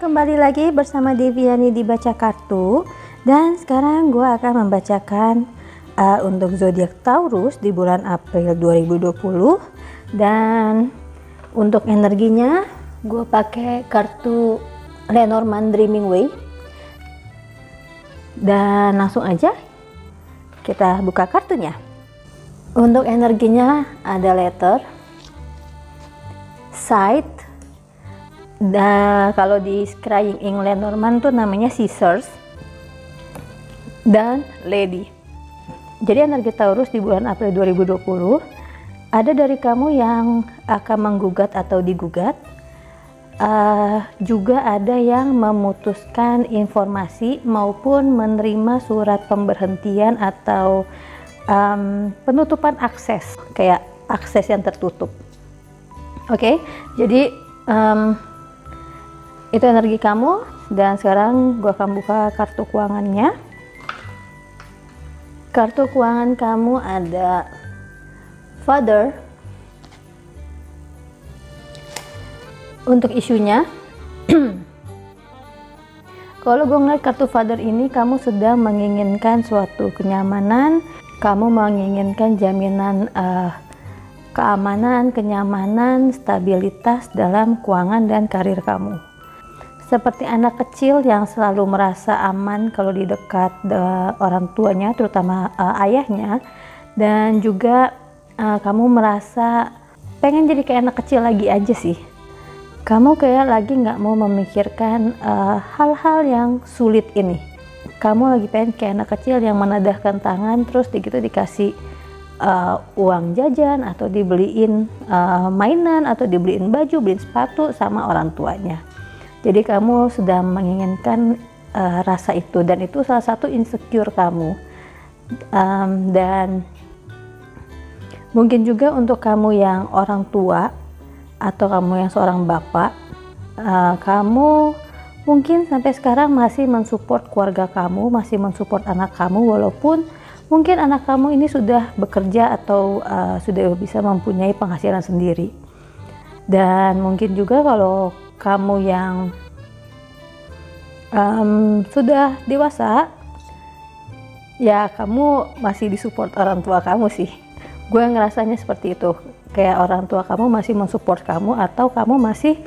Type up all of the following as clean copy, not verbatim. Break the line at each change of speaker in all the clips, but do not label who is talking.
Kembali lagi bersama Deviani di Baca Kartu. Dan sekarang gue akan membacakan untuk zodiak Taurus di bulan April 2020. Dan untuk energinya gue pakai kartu Lenormand Dreaming Way. Dan langsung aja kita buka kartunya. Untuk energinya ada letter, side. Kalau di Scrying in Lenormand tuh namanya Scissors dan Lady. Jadi energi Taurus di bulan April 2020 ada dari kamu yang akan menggugat atau digugat, juga ada yang memutuskan informasi maupun menerima surat pemberhentian atau penutupan akses, kayak akses yang tertutup. Oke, jadi itu energi kamu. Dan sekarang gue akan buka kartu keuangannya. Kartu keuangan kamu ada Father. Untuk isunya kalau gue ngeliat kartu Father ini, kamu sedang menginginkan suatu kenyamanan, kamu menginginkan jaminan keamanan, kenyamanan, stabilitas dalam keuangan dan karir kamu. Seperti anak kecil yang selalu merasa aman kalau di dekat orang tuanya, terutama ayahnya. Dan juga kamu merasa pengen jadi kayak anak kecil lagi aja sih. Kamu kayak lagi nggak mau memikirkan hal-hal yang sulit ini. Kamu lagi pengen kayak anak kecil yang menadahkan tangan terus gitu dikasih uang jajan, atau dibeliin mainan, atau dibeliin baju, beliin sepatu sama orang tuanya. Jadi kamu sedang menginginkan rasa itu, dan itu salah satu insecure kamu. Dan mungkin juga untuk kamu yang orang tua atau kamu yang seorang bapak, kamu mungkin sampai sekarang masih mensupport keluarga kamu, masih mensupport anak kamu, walaupun mungkin anak kamu ini sudah bekerja atau sudah bisa mempunyai penghasilan sendiri. Dan mungkin juga kalau kamu yang sudah dewasa, ya kamu masih disupport orang tua kamu sih. Gue ngerasanya seperti itu, kayak orang tua kamu masih mensupport kamu, atau kamu masih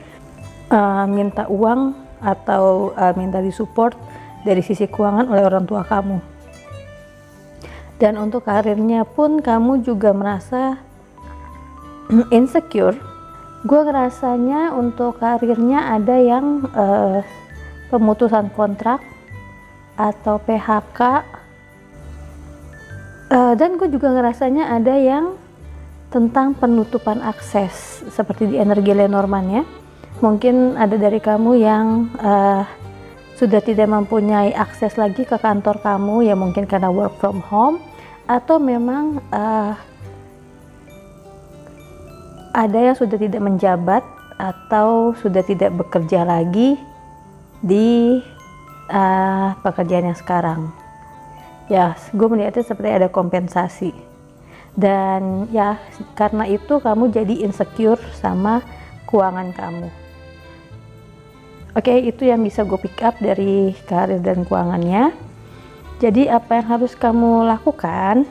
minta uang atau minta disupport dari sisi keuangan oleh orang tua kamu. Dan untuk karirnya pun kamu juga merasa insecure. Gue ngerasanya untuk karirnya ada yang pemutusan kontrak atau PHK, dan gue juga ngerasanya ada yang tentang penutupan akses seperti di energi Lenormand ya. Mungkin ada dari kamu yang sudah tidak mempunyai akses lagi ke kantor kamu, ya mungkin karena work from home, atau memang ada yang sudah tidak menjabat atau sudah tidak bekerja lagi di pekerjaan yang sekarang. Ya, gue melihatnya seperti ada kompensasi. Dan ya, karena itu kamu jadi insecure sama keuangan kamu. Oke, itu yang bisa gue pick up dari karir dan keuangannya. Jadi apa yang harus kamu lakukan?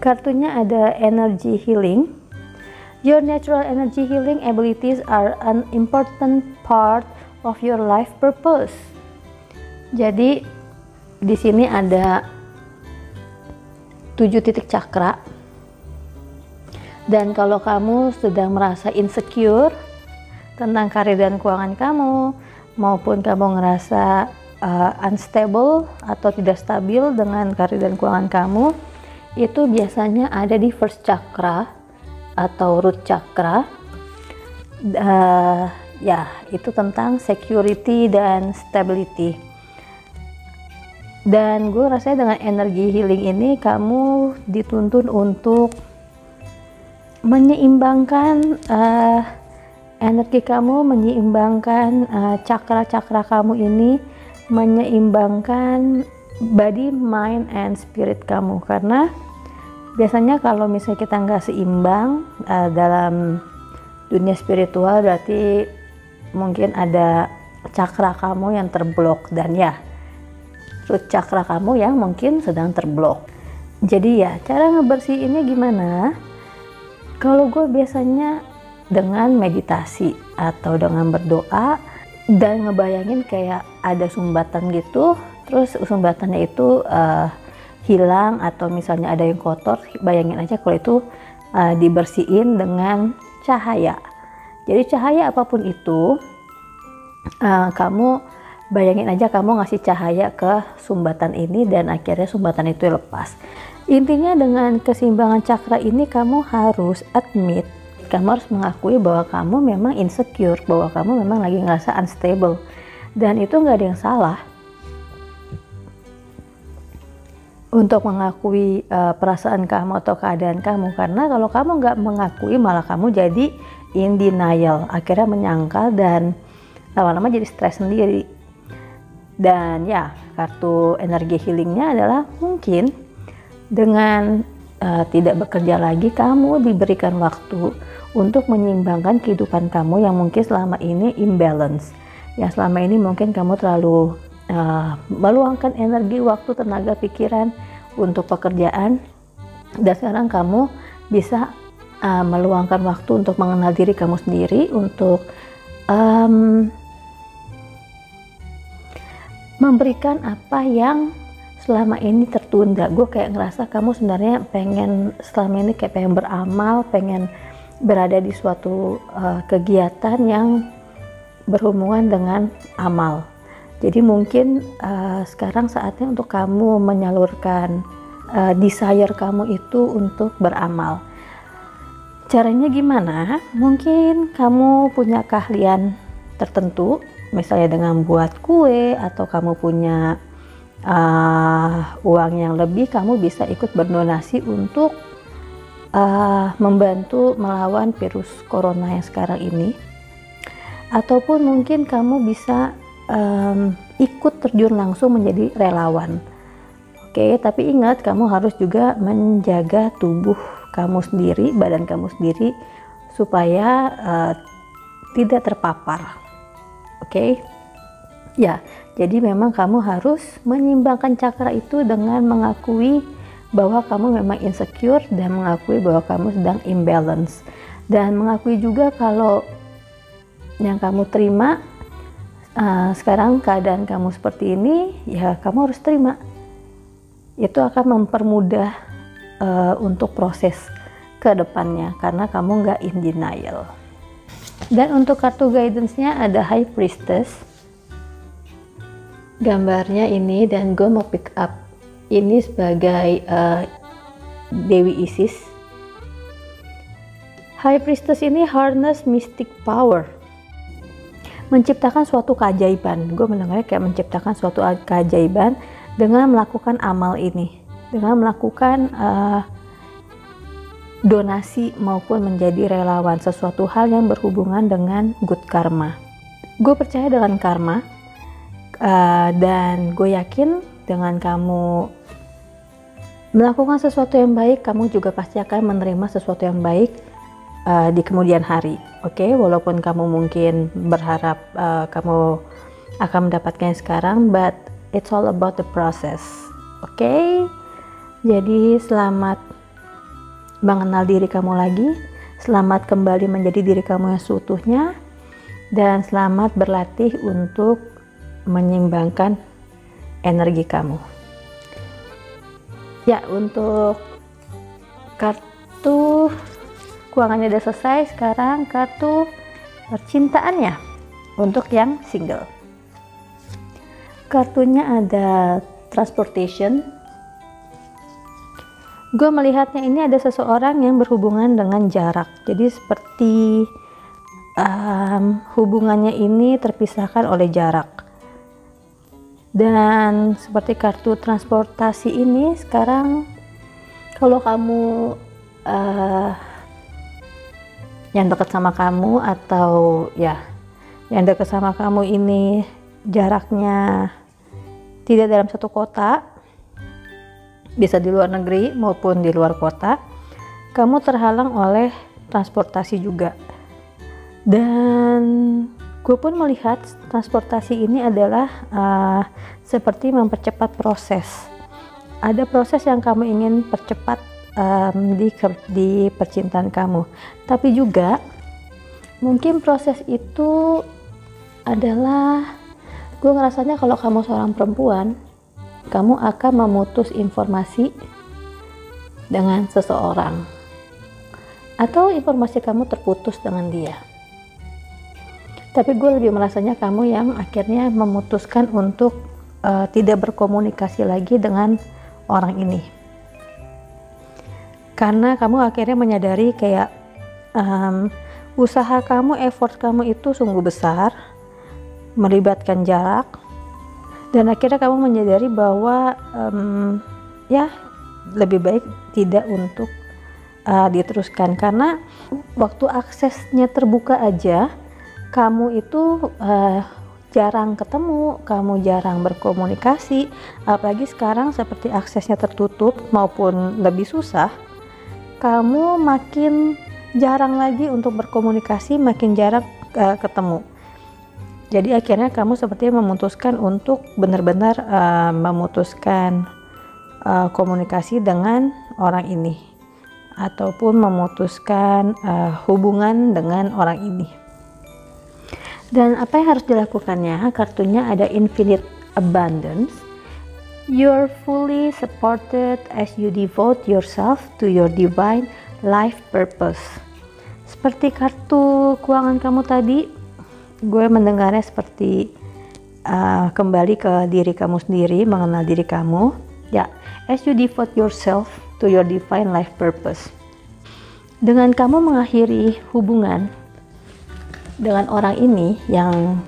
Kartunya ada energy healing. Your natural energy healing abilities are an important part of your life purpose. Jadi di sini ada 7 titik cakra. Dan kalau kamu sedang merasa insecure tentang karir dan keuangan kamu, maupun kamu ngerasa unstable atau tidak stabil dengan karir dan keuangan kamu, itu biasanya ada di first chakra atau root chakra. Ya, itu tentang security dan stability. Dan gue rasanya dengan energi healing ini kamu dituntun untuk menyeimbangkan energi kamu, menyeimbangkan cakra-cakra kamu ini, menyeimbangkan body, mind, and spirit kamu. Karena biasanya kalau misalnya kita nggak seimbang dalam dunia spiritual, berarti mungkin ada cakra kamu yang terblok, dan ya root cakra kamu yang mungkin sedang terblok. Jadi ya cara ngebersihinnya gimana? Kalau gue biasanya dengan meditasi atau dengan berdoa dan ngebayangin kayak ada sumbatan gitu, terus sumbatannya itu hilang, atau misalnya ada yang kotor, bayangin aja kalau itu dibersihin dengan cahaya. Jadi cahaya apapun itu, kamu bayangin aja kamu ngasih cahaya ke sumbatan ini dan akhirnya sumbatan itu lepas. Intinya dengan keseimbangan cakra ini kamu harus admit, kamu harus mengakui bahwa kamu memang insecure, bahwa kamu memang lagi ngerasa unstable, dan itu nggak ada yang salah untuk mengakui perasaan kamu atau keadaan kamu. Karena kalau kamu nggak mengakui, malah kamu jadi in denial, akhirnya menyangkal dan lama-lama jadi stres sendiri. Dan ya, kartu energi healingnya adalah mungkin dengan tidak bekerja lagi, kamu diberikan waktu untuk menyeimbangkan kehidupan kamu yang mungkin selama ini imbalance. Ya, selama ini mungkin kamu terlalu meluangkan energi, waktu, tenaga, pikiran untuk pekerjaan, dan sekarang kamu bisa meluangkan waktu untuk mengenal diri kamu sendiri, untuk memberikan apa yang selama ini tertunda. Gue kayak ngerasa kamu sebenarnya pengen selama ini kayak pengen beramal, pengen berada di suatu kegiatan yang berhubungan dengan amal. Jadi mungkin sekarang saatnya untuk kamu menyalurkan desire kamu itu untuk beramal. Caranya gimana? Mungkin kamu punya keahlian tertentu, misalnya dengan buat kue, atau kamu punya uang yang lebih, kamu bisa ikut berdonasi untuk membantu melawan virus corona yang sekarang ini. Ataupun mungkin kamu bisa ikut terjun langsung menjadi relawan. Oke, tapi ingat, kamu harus juga menjaga tubuh kamu sendiri, badan kamu sendiri, supaya tidak terpapar. Oke, ya. Jadi memang kamu harus menyeimbangkan cakra itu dengan mengakui bahwa kamu memang insecure, dan mengakui bahwa kamu sedang imbalance, dan mengakui juga kalau yang kamu terima sekarang keadaan kamu seperti ini, ya kamu harus terima. Itu akan mempermudah untuk proses ke depannya, karena kamu nggak in denial. Dan untuk kartu guidance-nya ada High Priestess. Gambarnya ini, dan gue mau pick up ini sebagai Dewi Isis. High Priestess ini harness mystic power, menciptakan suatu keajaiban. Gue mendengarnya kayak menciptakan suatu keajaiban dengan melakukan amal ini, dengan melakukan donasi maupun menjadi relawan, sesuatu hal yang berhubungan dengan good karma. Gue percaya dengan karma. Dan gue yakin dengan kamu melakukan sesuatu yang baik, kamu juga pasti akan menerima sesuatu yang baik di kemudian hari. Oke, walaupun kamu mungkin berharap kamu akan mendapatkannya sekarang, but it's all about the process. Oke, jadi selamat mengenal diri kamu lagi, selamat kembali menjadi diri kamu yang seutuhnya, dan selamat berlatih untuk menyeimbangkan energi kamu. Ya, untuk kartu keuangannya udah selesai. Sekarang kartu percintaannya untuk yang single. Kartunya ada transportation. Gue melihatnya ini ada seseorang yang berhubungan dengan jarak. Jadi seperti hubungannya ini terpisahkan oleh jarak. Dan seperti kartu transportasi ini, sekarang kalau kamu yang dekat sama kamu, atau ya yang dekat sama kamu ini jaraknya tidak dalam satu kota, bisa di luar negeri maupun di luar kota, kamu terhalang oleh transportasi juga. Dan gue pun melihat transportasi ini adalah seperti mempercepat proses. Ada proses yang kamu ingin percepat di percintaan kamu, tapi juga mungkin proses itu adalah, gue ngerasanya kalau kamu seorang perempuan, kamu akan memutus informasi dengan seseorang, atau informasi kamu terputus dengan dia. Tapi gue lebih merasanya kamu yang akhirnya memutuskan untuk tidak berkomunikasi lagi dengan orang ini, karena kamu akhirnya menyadari kayak usaha kamu, effort kamu itu sungguh besar, melibatkan jarak, dan akhirnya kamu menyadari bahwa ya lebih baik tidak untuk diteruskan, karena waktu aksesnya terbuka aja kamu itu jarang ketemu, kamu jarang berkomunikasi, apalagi sekarang seperti aksesnya tertutup maupun lebih susah, kamu makin jarang lagi untuk berkomunikasi, makin jarang ketemu. Jadi akhirnya kamu sepertinya memutuskan untuk benar-benar memutuskan komunikasi dengan orang ini, ataupun memutuskan hubungan dengan orang ini. Dan apa yang harus dilakukannya? Kartunya ada Infinite Abundance. You're fully supported as you devote yourself to your divine life purpose. Seperti kartu keuangan kamu tadi, gue mendengarnya seperti kembali ke diri kamu sendiri, mengenal diri kamu. Ya, as you devote yourself to your divine life purpose. Dengan kamu mengakhiri hubungan dengan orang ini yang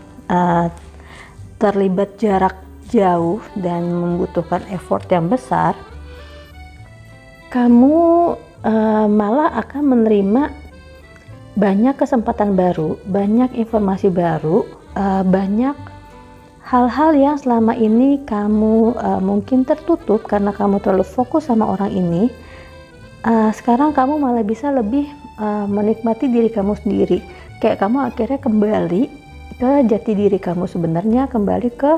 terlibat jarak jauh dan membutuhkan effort yang besar, kamu malah akan menerima banyak kesempatan baru, banyak informasi baru, banyak hal-hal yang selama ini kamu mungkin tertutup karena kamu terlalu fokus sama orang ini. Sekarang kamu malah bisa lebih menikmati diri kamu sendiri. Kayak kamu akhirnya kembali ke jati diri kamu sebenarnya, kembali ke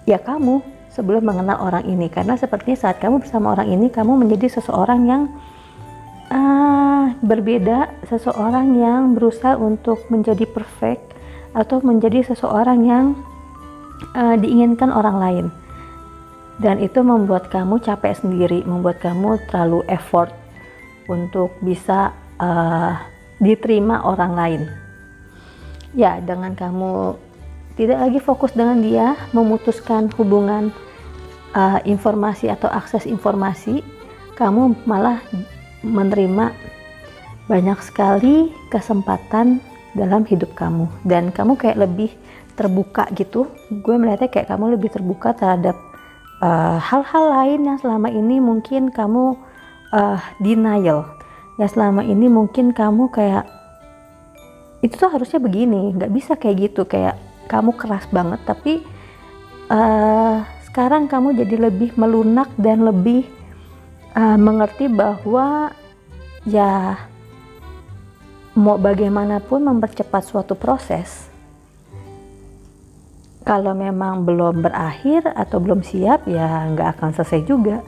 ya kamu sebelum mengenal orang ini. Karena sepertinya saat kamu bersama orang ini, kamu menjadi seseorang yang berbeda, seseorang yang berusaha untuk menjadi perfect, atau menjadi seseorang yang diinginkan orang lain. Dan itu membuat kamu capek sendiri, membuat kamu terlalu effort untuk bisa diterima orang lain. Ya, dengan kamu tidak lagi fokus dengan dia, memutuskan hubungan informasi atau akses informasi, kamu malah menerima banyak sekali kesempatan dalam hidup kamu, dan kamu kayak lebih terbuka gitu. Gue melihatnya kayak kamu lebih terbuka terhadap hal-hal lain yang selama ini mungkin kamu denial, ya selama ini mungkin kamu kayak itu tuh harusnya begini, nggak bisa kayak gitu, kayak kamu keras banget. Tapi sekarang kamu jadi lebih melunak dan lebih mengerti bahwa ya mau bagaimanapun mempercepat suatu proses, kalau memang belum berakhir atau belum siap ya nggak akan selesai juga.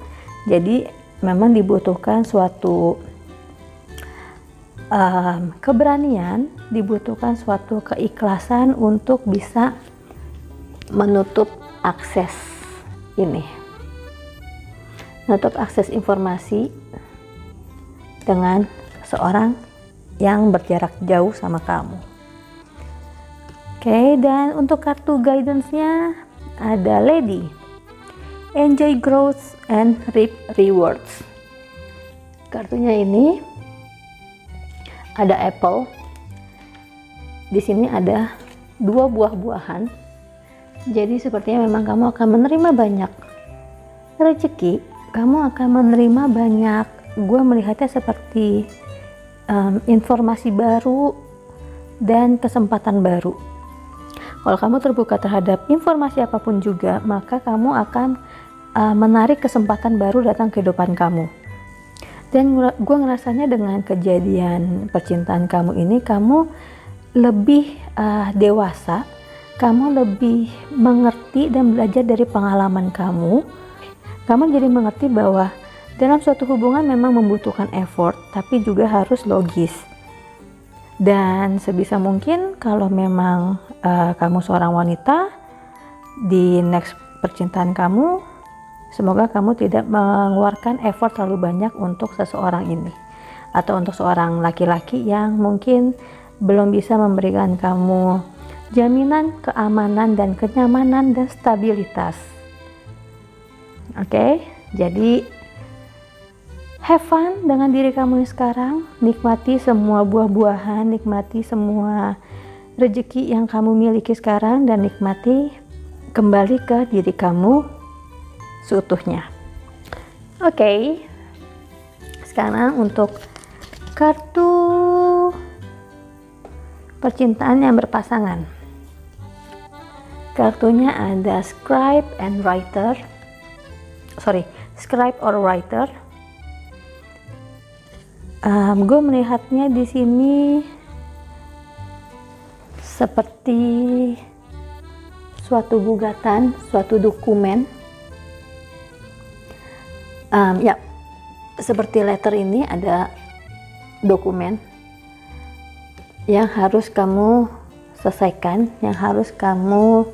Jadi memang dibutuhkan suatu keberanian, dibutuhkan suatu keikhlasan untuk bisa menutup akses ini, menutup akses informasi dengan seorang yang berjarak jauh sama kamu. Oke, dan untuk kartu guidance-nya ada Lady, Enjoy Growth and Reap Rewards. Kartunya ini ada apple. Di sini ada 2 buah-buahan. Jadi sepertinya memang kamu akan menerima banyak rezeki, kamu akan menerima banyak, gue melihatnya seperti informasi baru dan kesempatan baru. Kalau kamu terbuka terhadap informasi apapun juga, maka kamu akan menarik kesempatan baru datang ke kehidupan kamu. Dan gue ngerasanya dengan kejadian percintaan kamu ini, kamu lebih dewasa, kamu lebih mengerti dan belajar dari pengalaman kamu. Kamu jadi mengerti bahwa dalam suatu hubungan memang membutuhkan effort, tapi juga harus logis. Dan sebisa mungkin kalau memang kamu seorang wanita, di next percintaan kamu, semoga kamu tidak mengeluarkan effort terlalu banyak untuk seseorang ini, atau untuk seorang laki-laki yang mungkin belum bisa memberikan kamu jaminan keamanan dan kenyamanan dan stabilitas. Oke, jadi have fun dengan diri kamu yang sekarang, nikmati semua buah-buahan, nikmati semua rezeki yang kamu miliki sekarang, dan nikmati kembali ke diri kamu seutuhnya. Oke, sekarang untuk kartu percintaan yang berpasangan. Kartunya ada scribe or writer. Gue melihatnya di sini seperti suatu gugatan, suatu dokumen. Ya, seperti letter ini ada dokumen yang harus kamu selesaikan, yang harus kamu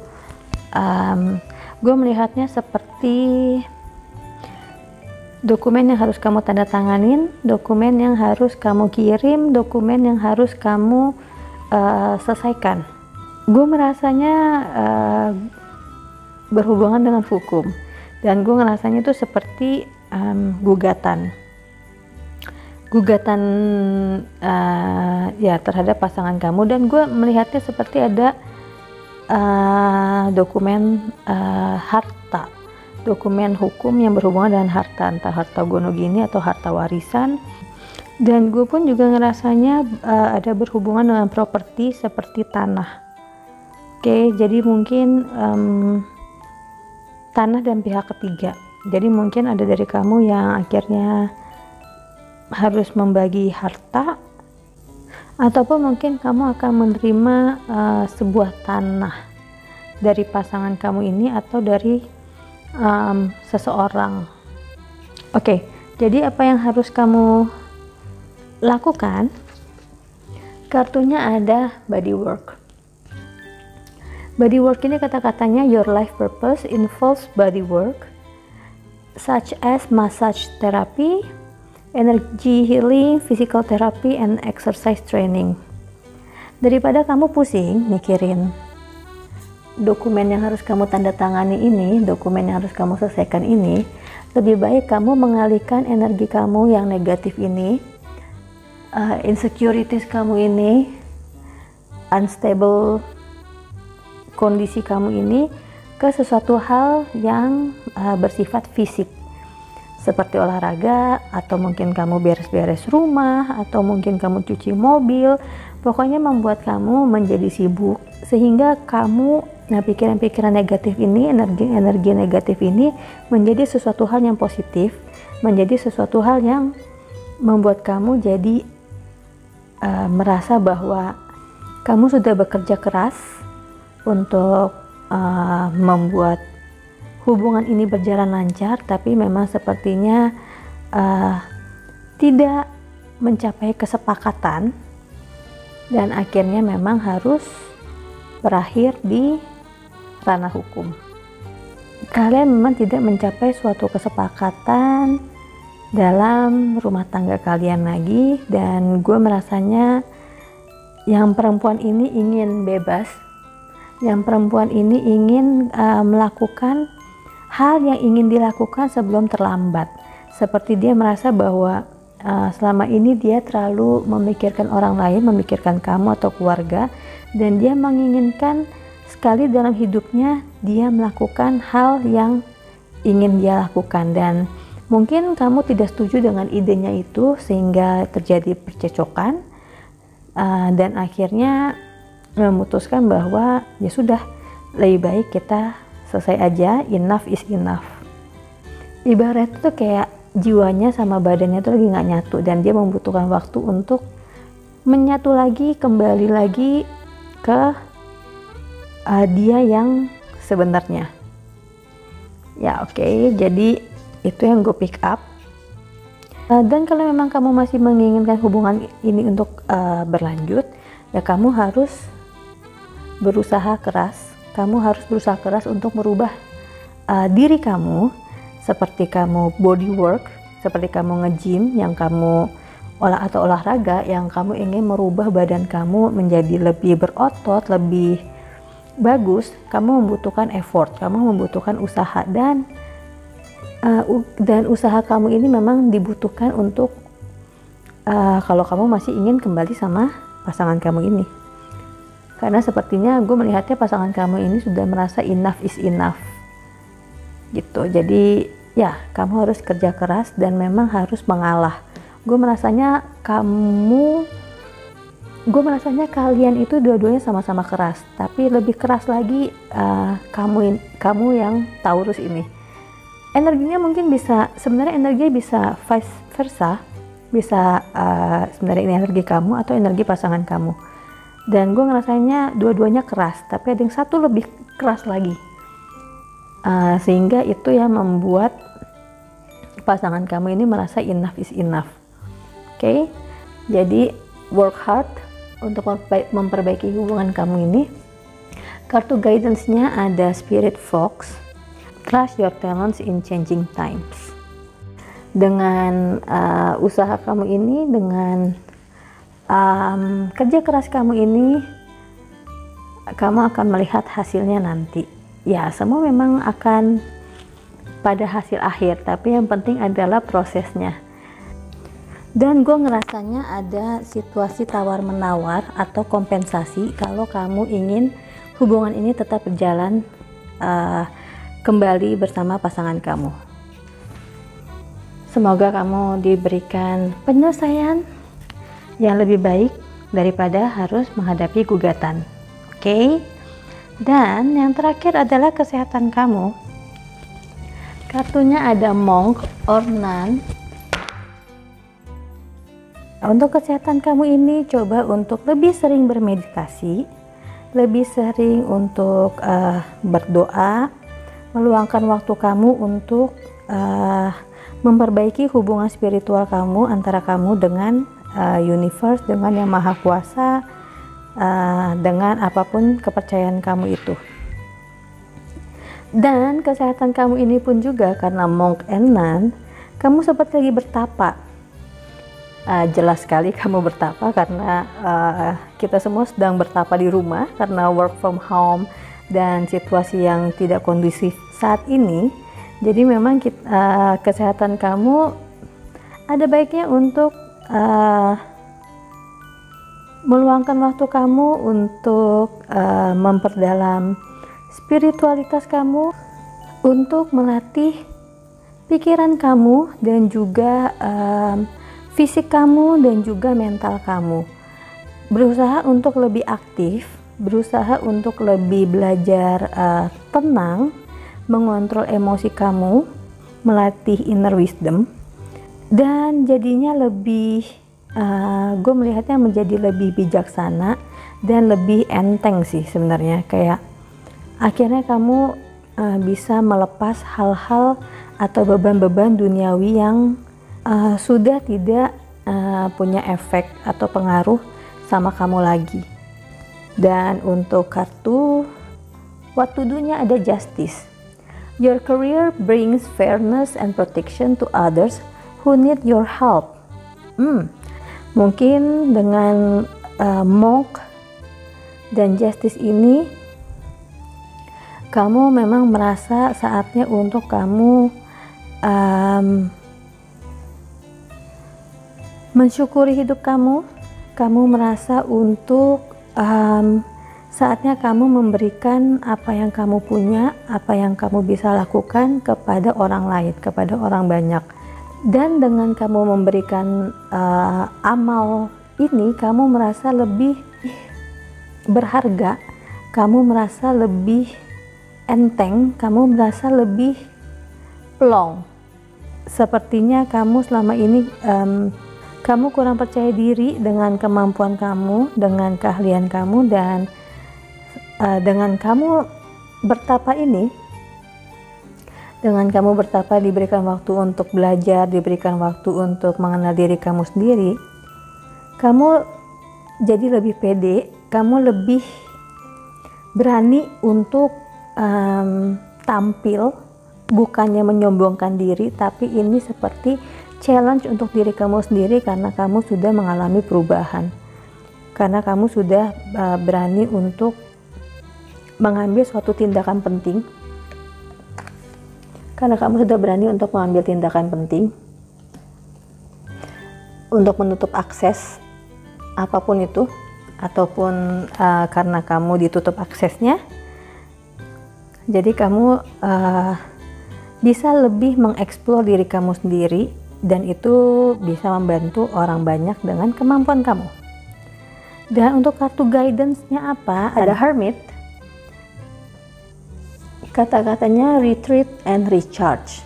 gue melihatnya seperti dokumen yang harus kamu tanda tanganin, dokumen yang harus kamu kirim, dokumen yang harus kamu selesaikan. Gue merasanya berhubungan dengan hukum, dan gue ngerasanya itu seperti gugatan ya terhadap pasangan kamu, dan gue melihatnya seperti ada dokumen harta, dokumen hukum yang berhubungan dengan harta, entah harta gono gini atau harta warisan. Dan gue pun juga ngerasanya ada berhubungan dengan properti seperti tanah. Oke, jadi mungkin tanah dan pihak ketiga. Jadi mungkin ada dari kamu yang akhirnya harus membagi harta, ataupun mungkin kamu akan menerima sebuah tanah dari pasangan kamu ini atau dari seseorang. Oke, jadi apa yang harus kamu lakukan? Kartunya ada bodywork. Bodywork ini kata-katanya your life purpose involves bodywork such as massage therapy, energy healing, physical therapy, and exercise training. Daripada kamu pusing mikirin dokumen yang harus kamu tanda tangani ini, dokumen yang harus kamu selesaikan ini, lebih baik kamu mengalihkan energi kamu yang negatif ini, insecurities kamu ini, unstable kondisi kamu ini, ke sesuatu hal yang bersifat fisik, seperti olahraga, atau mungkin kamu beres-beres rumah, atau mungkin kamu cuci mobil. Pokoknya membuat kamu menjadi sibuk, sehingga kamu pikiran-pikiran negatif ini, energi negatif ini menjadi sesuatu hal yang positif, menjadi sesuatu hal yang membuat kamu jadi merasa bahwa kamu sudah bekerja keras untuk membuat hubungan ini berjalan lancar, tapi memang sepertinya tidak mencapai kesepakatan, dan akhirnya memang harus berakhir di ranah hukum. Kalian memang tidak mencapai suatu kesepakatan dalam rumah tangga kalian lagi, dan gue merasanya yang perempuan ini ingin bebas, yang perempuan ini ingin melakukan hal yang ingin dilakukan sebelum terlambat. Seperti dia merasa bahwa selama ini dia terlalu memikirkan orang lain, memikirkan kamu atau keluarga, dan dia menginginkan sekali dalam hidupnya dia melakukan hal yang ingin dia lakukan. Dan mungkin kamu tidak setuju dengan idenya itu, sehingga terjadi percecokan, dan akhirnya memutuskan bahwa ya sudah, lebih baik kita selesai aja, enough is enough. Ibarat itu kayak jiwanya sama badannya tuh lagi nggak nyatu, dan dia membutuhkan waktu untuk menyatu lagi, kembali lagi ke dia yang sebenarnya. Ya oke, jadi itu yang gue pick up. Dan kalau memang kamu masih menginginkan hubungan ini untuk berlanjut, ya kamu harus berusaha keras. Kamu harus berusaha keras untuk merubah diri kamu, seperti kamu body work, seperti kamu nge-gym yang kamu atau olahraga yang kamu ingin merubah badan kamu menjadi lebih berotot, lebih bagus. Kamu membutuhkan effort, kamu membutuhkan usaha, dan usaha kamu ini memang dibutuhkan untuk kalau kamu masih ingin kembali sama pasangan kamu ini. Karena sepertinya gue melihatnya pasangan kamu ini sudah merasa enough is enough gitu. Jadi ya, kamu harus kerja keras dan memang harus mengalah. Gue merasanya kalian itu dua-duanya sama-sama keras, tapi lebih keras lagi kamu yang Taurus ini. Energinya mungkin sebenarnya energinya bisa vice versa, bisa sebenarnya ini energi kamu atau energi pasangan kamu. Dan gue ngerasanya dua-duanya keras, tapi ada yang satu lebih keras lagi, sehingga itu yang membuat pasangan kamu ini merasa enough is enough. Oke, jadi work hard untuk memperbaiki hubungan kamu ini. Kartu guidance-nya ada Spirit Fox, trust your talents in changing times. Dengan usaha kamu ini, dengan kerja keras kamu ini, kamu akan melihat hasilnya nanti. Ya, semua memang akan pada hasil akhir, tapi yang penting adalah prosesnya. Dan gue ngerasanya ada situasi tawar-menawar atau kompensasi kalau kamu ingin hubungan ini tetap berjalan kembali bersama pasangan kamu. Semoga kamu diberikan penyelesaian yang lebih baik daripada harus menghadapi gugatan. Oke? Dan yang terakhir adalah kesehatan kamu. Kartunya ada Monk or Nun. Untuk kesehatan kamu ini, coba untuk lebih sering bermeditasi, lebih sering untuk berdoa, meluangkan waktu kamu untuk memperbaiki hubungan spiritual kamu antara kamu dengan universe, dengan yang maha kuasa, dengan apapun kepercayaan kamu itu. Dan kesehatan kamu ini pun juga karena Monk and Nun, kamu seperti lagi bertapa. Jelas sekali kamu bertapa karena kita semua sedang bertapa di rumah karena work from home dan situasi yang tidak kondusif saat ini. Jadi memang kesehatan kamu ada baiknya untuk meluangkan waktu kamu untuk memperdalam spiritualitas kamu, untuk melatih pikiran kamu dan juga fisik kamu dan juga mental kamu. Berusaha untuk lebih aktif, berusaha untuk lebih belajar tenang, mengontrol emosi kamu, melatih inner wisdom, dan jadinya lebih, gue melihatnya menjadi lebih bijaksana dan lebih enteng sih sebenarnya. Kayak akhirnya kamu bisa melepas hal-hal atau beban-beban duniawi yang sudah tidak punya efek atau pengaruh sama kamu lagi. Dan untuk kartu what to do-nya ada Justice. Your career brings fairness and protection to others who need your help. Mungkin dengan Monk dan Justice ini, kamu memang merasa saatnya untuk kamu mensyukuri hidup kamu. Kamu merasa untuk saatnya kamu memberikan apa yang kamu punya, apa yang kamu bisa lakukan kepada orang lain, kepada orang banyak. Dan dengan kamu memberikan amal ini, kamu merasa lebih berharga, kamu merasa lebih enteng, kamu merasa lebih plong. Sepertinya kamu selama ini kamu kurang percaya diri dengan kemampuan kamu, dengan keahlian kamu, dan dengan kamu bertapa ini, dengan kamu bertapa diberikan waktu untuk belajar, diberikan waktu untuk mengenal diri kamu sendiri, kamu jadi lebih pede, kamu lebih berani untuk tampil, bukannya menyombongkan diri, tapi ini seperti challenge untuk diri kamu sendiri karena kamu sudah mengalami perubahan, karena kamu sudah berani untuk mengambil suatu tindakan penting, karena kamu sudah berani untuk mengambil tindakan penting untuk menutup akses apapun itu, ataupun karena kamu ditutup aksesnya, jadi kamu bisa lebih mengeksplor diri kamu sendiri, dan itu bisa membantu orang banyak dengan kemampuan kamu. Dan untuk kartu guidance-nya apa? Ada Hermit. Kata-katanya retreat and recharge.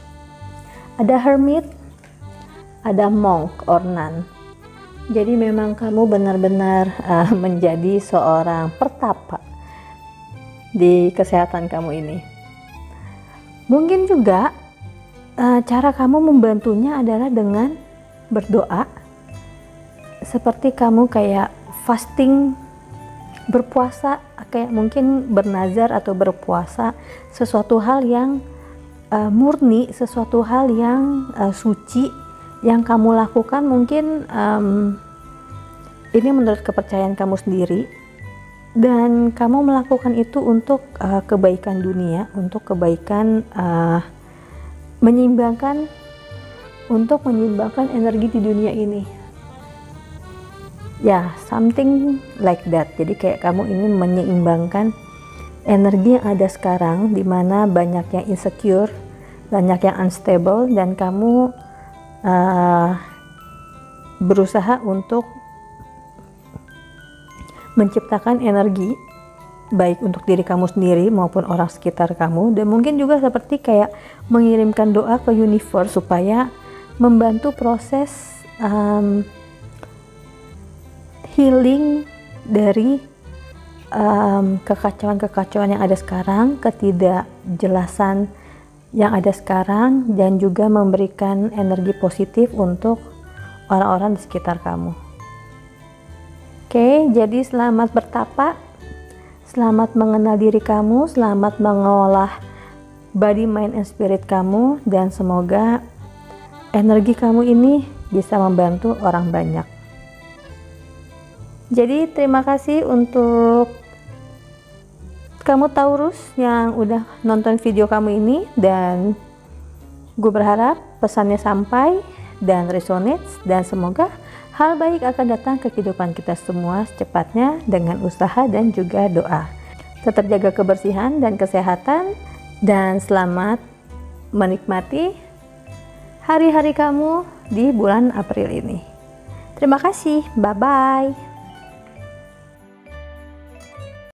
Ada Hermit, ada Monk or Nun. Jadi memang kamu benar-benar menjadi seorang pertapa di kesehatan kamu ini. Mungkin juga cara kamu membantunya adalah dengan berdoa, seperti kamu kayak fasting, berpuasa, kayak mungkin bernazar atau berpuasa, sesuatu hal yang murni, sesuatu hal yang suci yang kamu lakukan. Mungkin ini menurut kepercayaan kamu sendiri, dan kamu melakukan itu untuk kebaikan dunia, untuk kebaikan menyeimbangkan energi di dunia ini. Ya, something like that. Jadi kayak kamu ingin menyeimbangkan energi yang ada sekarang, di mana banyak yang insecure, banyak yang unstable, dan kamu berusaha untuk menciptakan energi baik untuk diri kamu sendiri maupun orang sekitar kamu, dan mungkin juga seperti kayak mengirimkan doa ke universe supaya membantu proses healing dari kekacauan-kekacauan yang ada sekarang, ketidakjelasan yang ada sekarang, dan juga memberikan energi positif untuk orang-orang di sekitar kamu. Oke, jadi selamat bertapa, selamat mengenal diri kamu, selamat mengolah body, mind, and spirit kamu, dan semoga energi kamu ini bisa membantu orang banyak. Jadi terima kasih untuk kamu Taurus yang udah nonton video kamu ini, dan gue berharap pesannya sampai dan resonates, dan semoga hal baik akan datang ke kehidupan kita semua secepatnya dengan usaha dan juga doa. Tetap jaga kebersihan dan kesehatan, dan selamat menikmati hari-hari kamu di bulan April ini. Terima kasih, bye-bye.